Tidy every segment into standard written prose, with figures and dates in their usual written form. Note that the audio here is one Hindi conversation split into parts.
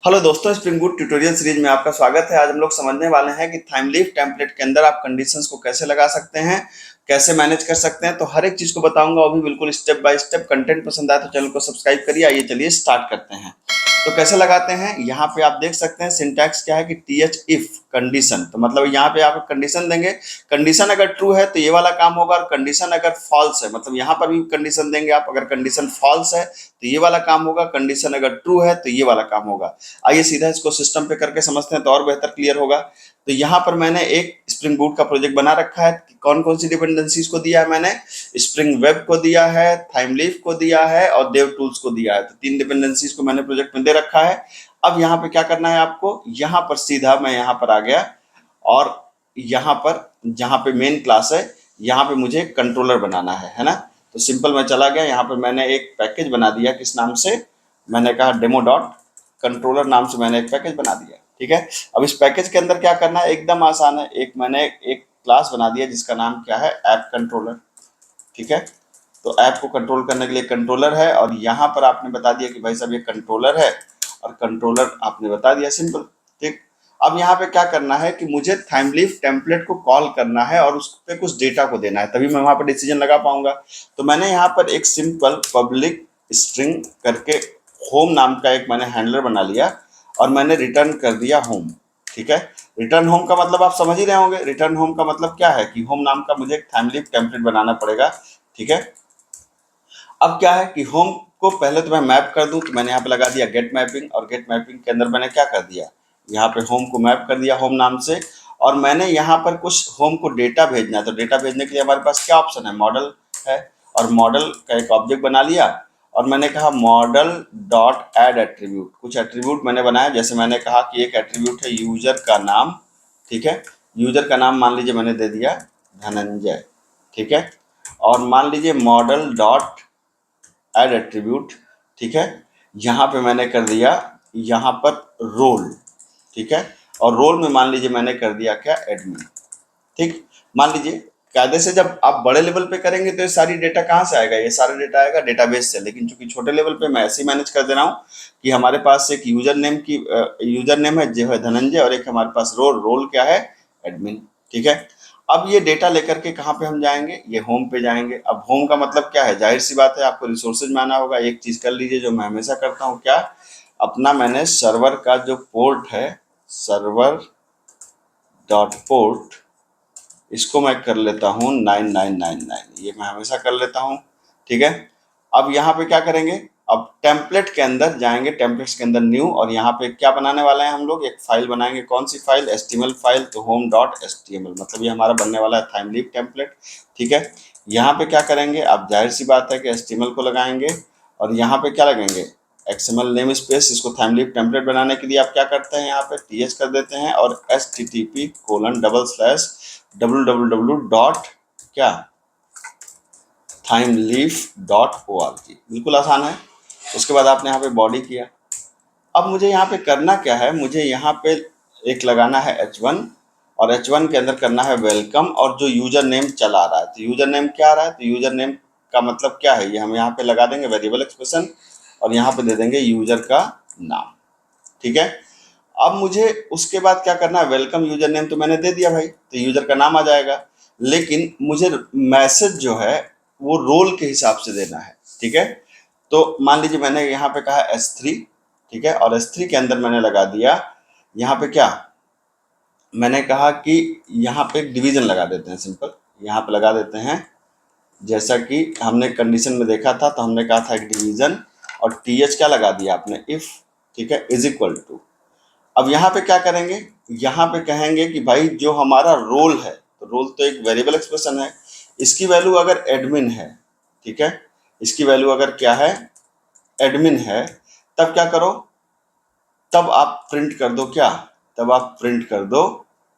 हेलो दोस्तों, स्प्रिंग बूट ट्यूटोरियल सीरीज में आपका स्वागत है। आज हम लोग समझने वाले हैं कि थाइमलीफ टेम्पलेट के अंदर आप कंडीशंस को कैसे लगा सकते हैं, कैसे मैनेज कर सकते हैं। तो हर एक चीज को बताऊंगा, वो भी बिल्कुल स्टेप बाय स्टेप। कंटेंट पसंद आए तो चैनल को सब्सक्राइब करिए। आइए चलिए स्टार्ट करते हैं। तो कैसे लगाते हैं, यहाँ पे आप देख सकते हैं सिंटैक्स क्या है कि th इफ कंडीशन। तो मतलब यहाँ पे आप कंडीशन देंगे। कंडीशन अगर ट्रू है तो ये वाला काम होगा, और कंडीशन अगर फॉल्स है, मतलब यहाँ पर भी कंडीशन देंगे आप। अगर कंडीशन फॉल्स है तो ये वाला काम होगा, कंडीशन अगर ट्रू है तो ये वाला काम होगा। आइए सीधा इसको सिस्टम पे करके समझते हैं तो और बेहतर क्लियर होगा। तो यहाँ पर मैंने एक स्प्रिंग बूट का प्रोजेक्ट बना रखा है। कौन कौन सी डिपेंडेंसीज को दिया है मैंने? स्प्रिंग वेब को दिया है, थाइमलीफ को दिया है और देव टूल्स को दिया है। तो 3 डिपेंडेंसीज को मैंने प्रोजेक्ट में दे रखा है। अब यहाँ पे क्या करना है आपको, यहाँ पर सीधा मैं यहाँ पर आ गया, और यहाँ पर जहाँ पे मेन क्लास है, यहाँ पे मुझे कंट्रोलर बनाना है ना। तो सिंपल मैं चला गया, यहाँ पे मैंने एक पैकेज बना दिया। किस नाम से? मैंने कहा डेमो डॉट कंट्रोलर नाम से मैंने एक पैकेज बना दिया। ठीक है। अब इस पैकेज के अंदर क्या करना है, एकदम आसान है। मैंने एक क्लास बना दिया जिसका नाम क्या है, ऐप कंट्रोलर। ठीक है। तो ऐप को कंट्रोल करने के लिए कंट्रोलर है, और यहाँ पर आपने बता दिया कि भाई साहब ये कंट्रोलर है, और कंट्रोलर आपने बता दिया, सिंपल। ठीक। अब यहाँ पे क्या करना है कि मुझे थाइमलीफ टेम्पलेट को कॉल करना है और उस पर कुछ डेटा को देना है, तभी मैं वहां पर डिसीजन लगा पाऊंगा। तो मैंने यहाँ पर एक सिंपल पब्लिक स्ट्रिंग करके होम नाम का एक मैंने हैंडलर बना लिया, और मैंने रिटर्न कर दिया होम। ठीक है। रिटर्न होम का मतलब आप समझ ही रहे होंगे। रिटर्न होम का मतलब क्या है कि होम नाम का मुझे एक थाइमलीफ टेम्पलेट बनाना पड़ेगा। ठीक है। अब क्या है कि होम को पहले तो मैं मैप कर दूं, तो मैंने यहाँ पे लगा दिया गेट मैपिंग, और गेट मैपिंग के अंदर मैंने क्या कर दिया, यहाँ पे होम को मैप कर दिया होम नाम से। और मैंने यहाँ पर कुछ होम को डेटा भेजना है। तो डेटा भेजने के लिए हमारे पास क्या ऑप्शन है, मॉडल है, और मॉडल का एक ऑब्जेक्ट बना लिया। और मैंने कहा मॉडल डॉट एड एट्रीब्यूट। कुछ एट्रीब्यूट मैंने बनाया, जैसे मैंने कहा कि एक एट्रीब्यूट है यूजर का नाम। ठीक है। यूजर का नाम मान लीजिए मैंने दे दिया धनंजय। ठीक है। और मान लीजिए मॉडल डॉट एड एट्रीब्यूट। ठीक है। यहाँ पे मैंने कर दिया यहाँ पर रोल। ठीक है। और रोल में मान लीजिए मैंने कर दिया क्या, एडमिन। ठीक। मान लीजिए कायदे से जब आप बड़े लेवल पे करेंगे तो ये सारी डेटा कहाँ से आएगा, ये सारा डेटा आएगा डेटाबेस से। लेकिन चूंकि छोटे लेवल पे मैं ऐसे ही मैनेज कर दे रहा हूँ कि हमारे पास एक यूजर नेम है जो है धनंजय, और एक हमारे पास रोल क्या है, एडमिन। ठीक है। अब ये डेटा लेकर के कहाँ पे हम जाएंगे, ये होम पे जाएंगे। अब होम का मतलब क्या है, जाहिर सी बात है आपको रिसोर्सेज में आना होगा। एक चीज कर लीजिए जो मैं हमेशा करता हूँ, क्या, अपना मैंने सर्वर का जो पोर्ट है, सर्वर डॉट पोर्ट, इसको मैं कर लेता हूँ 9999, ये मैं हमेशा कर लेता हूँ। ठीक है। अब यहाँ पे क्या करेंगे, अब टेम्पलेट के अंदर जाएंगे, टेम्पलेट्स के अंदर न्यू, और यहाँ पे क्या बनाने वाले हैं हम लोग, एक फाइल बनाएंगे। कौन सी फाइल, HTML फाइल। तो होम डॉट HTML, मतलब ये हमारा बनने वाला है थाइमलीफ टेम्पलेट। ठीक है। यहाँ पे क्या करेंगे, अब जाहिर सी बात है कि HTML को लगाएंगे, और यहाँ पे क्या लगेंगे, XML नेम स्पेस। इसको थाइमलीफ टेम्पलेट बनाने के लिए आप क्या करते हैं, यहाँ पे TH कर देते हैं, और http://www डॉट क्या, thimeLeaf.org। बिल्कुल आसान है। उसके बाद आपने यहाँ पे बॉडी किया। अब मुझे यहाँ पे करना क्या है, मुझे यहाँ पे एक लगाना है H1, और H1 के अंदर करना है वेलकम, और जो यूजर नेम चला रहा है, तो यूजर नेम क्या आ रहा है, तो यूजर नेम का मतलब क्या है, ये हम यहाँ पे लगा देंगे वेरिएबल एक्सप्रेशन, और यहाँ पे दे देंगे यूजर का नाम। ठीक है। अब मुझे उसके बाद क्या करना है, वेलकम यूजर नेम तो मैंने दे दिया भाई, तो यूजर का नाम आ जाएगा। लेकिन मुझे मैसेज जो है वो रोल के हिसाब से देना है। ठीक है। तो मान लीजिए मैंने यहाँ पे कहा S3। ठीक है। और S3 के अंदर मैंने लगा दिया यहाँ पे क्या, मैंने कहा कि यहाँ पे एक डिवीजन लगा देते हैं, सिंपल यहाँ पे लगा देते हैं। जैसा कि हमने कंडीशन में देखा था, तो हमने कहा था एक डिवीजन, और TH क्या लगा दिया आपने, इफ। ठीक है। Is equal to. अब यहाँ पे क्या करेंगे, यहाँ पे कहेंगे कि भाई जो हमारा रोल है, तो रोल तो एक वेरिएबल एक्सप्रेशन है, इसकी वैल्यू अगर एडमिन है, ठीक है, इसकी वैल्यू अगर क्या है, एडमिन है, तब क्या करो, तब आप प्रिंट कर दो क्या, तब आप प्रिंट कर दो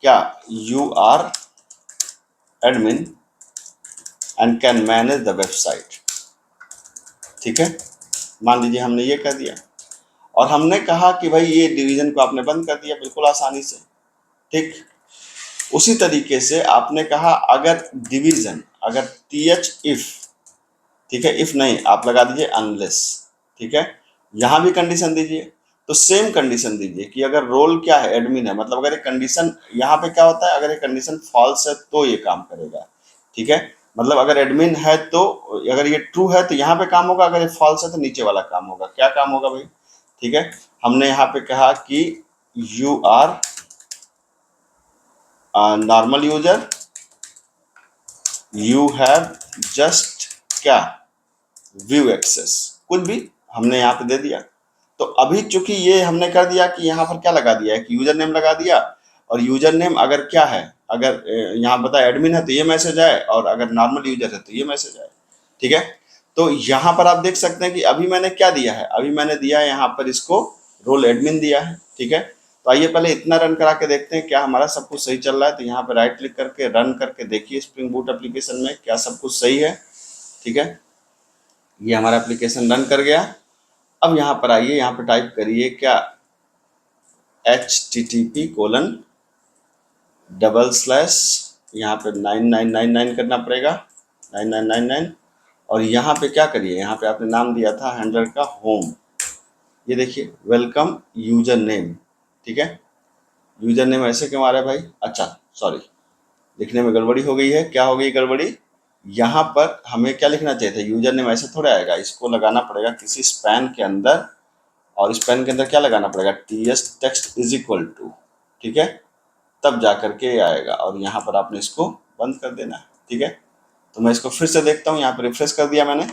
क्या, you are admin and can manage the website. ठीक है। मान लीजिए हमने ये कर दिया, और हमने कहा कि भाई ये डिवीजन को आपने बंद कर दिया बिल्कुल आसानी से। ठीक। उसी तरीके से आपने कहा अगर डिवीजन, अगर TH इफ, ठीक है, इफ नहीं आप लगा दीजिए अनलेस। ठीक है। यहां भी कंडीशन दीजिए, तो सेम कंडीशन दीजिए कि अगर रोल क्या है, एडमिन है, मतलब अगर ये कंडीशन यहाँ पे क्या होता है, अगर ये कंडीशन फॉल्स है तो ये काम करेगा, ठीक है। मतलब अगर एडमिन है तो, अगर ये ट्रू है तो यहाँ पे काम होगा, अगर ये फॉल्स है तो नीचे वाला काम होगा। क्या काम होगा भाई, ठीक है। हमने यहाँ पे कहा कि you are normal user, you have just क्या, व्यू एक्सेस, कुछ भी हमने यहाँ पे दे दिया। तो अभी चूंकि ये हमने कर दिया कि यहाँ पर क्या लगा दिया है कि यूजर नेम लगा दिया, और यूजर नेम अगर क्या है, अगर यहाँ पता एडमिन है तो ये मैसेज आए, और अगर नॉर्मल यूजर है तो ये मैसेज आए, ठीक है। तो यहाँ पर आप देख सकते हैं कि अभी मैंने क्या दिया है, अभी मैंने दिया है यहाँ पर इसको रोल एडमिन दिया है, ठीक है। तो आइए पहले इतना रन करा के देखते हैं क्या हमारा सब कुछ सही चल रहा है। तो यहाँ पर राइट क्लिक करके रन करके देखिए स्प्रिंग बूट एप्लीकेशन में क्या सब कुछ सही है, ठीक है। ये हमारा एप्लीकेशन रन कर गया। अब यहाँ पर आइए, यहाँ पर टाइप करिए क्या, http:// यहाँ पे 9999 करना पड़ेगा, 9999। और यहाँ पे क्या करिए, यहाँ पे आपने नाम दिया था हैंडलर का होम, ये देखिए वेलकम यूजर नेम, ठीक है। यूजर नेम ऐसे क्यों आ रहा है भाई, अच्छा सॉरी, लिखने में गड़बड़ी हो गई है। क्या हो गई गड़बड़ी, यहाँ पर हमें क्या लिखना चाहिए था, यूजर नेम ऐसे थोड़ा आएगा, इसको लगाना पड़ेगा किसी स्पैन के अंदर, और स्पैन के अंदर क्या लगाना पड़ेगा, ts text is equal to, ठीक है, तब जा करके आएगा, और यहाँ पर आपने इसको बंद कर देना है, ठीक है। तो मैं इसको फिर से देखता हूँ, यहाँ पर रिफ्रेश कर दिया मैंने,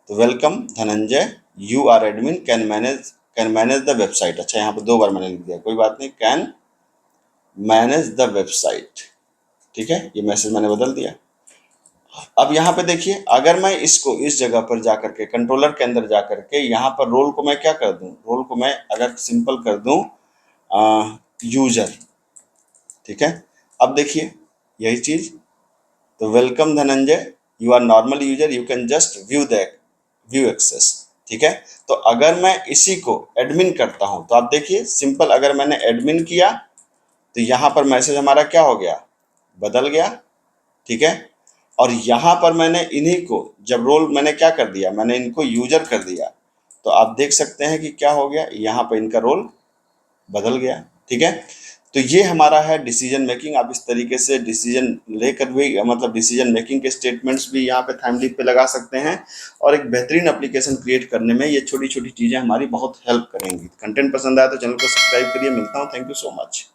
तो welcome Dhananjay, you are admin, can manage the website. अच्छा यहाँ पर 2 बार मैंने लिख दिया, कोई बात नहीं, कैन मैनेज द वेबसाइट, ठीक है, ये मैसेज मैंने बदल दिया। अब यहाँ पे देखिए, अगर मैं इसको इस जगह पर जा करके कंट्रोलर के अंदर जा करके यहाँ पर रोल को मैं क्या कर दूं, रोल को मैं अगर सिंपल कर दूं यूजर, ठीक है। अब देखिए यही चीज, तो welcome Dhananjay, you are normal user, you can just view access, ठीक है। तो अगर मैं इसी को एडमिन करता हूं तो आप देखिए सिंपल, अगर मैंने एडमिन किया तो यहाँ पर मैसेज हमारा क्या हो गया, बदल गया, ठीक है। और यहाँ पर मैंने इन्हीं को जब रोल मैंने क्या कर दिया, मैंने इनको यूजर कर दिया, तो आप देख सकते हैं कि क्या हो गया, यहाँ पर इनका रोल बदल गया, ठीक है। तो ये हमारा है डिसीजन मेकिंग। आप इस तरीके से डिसीजन लेकर भी, मतलब डिसीजन मेकिंग के स्टेटमेंट्स भी यहाँ पे थाइमलीप पे लगा सकते हैं, और एक बेहतरीन एप्लीकेशन क्रिएट करने में ये छोटी छोटी चीज़ें हमारी बहुत हेल्प करेंगी। कंटेंट पसंद आया तो चैनल को सब्सक्राइब करिए। मिलता हूँ, थैंक यू सो मच।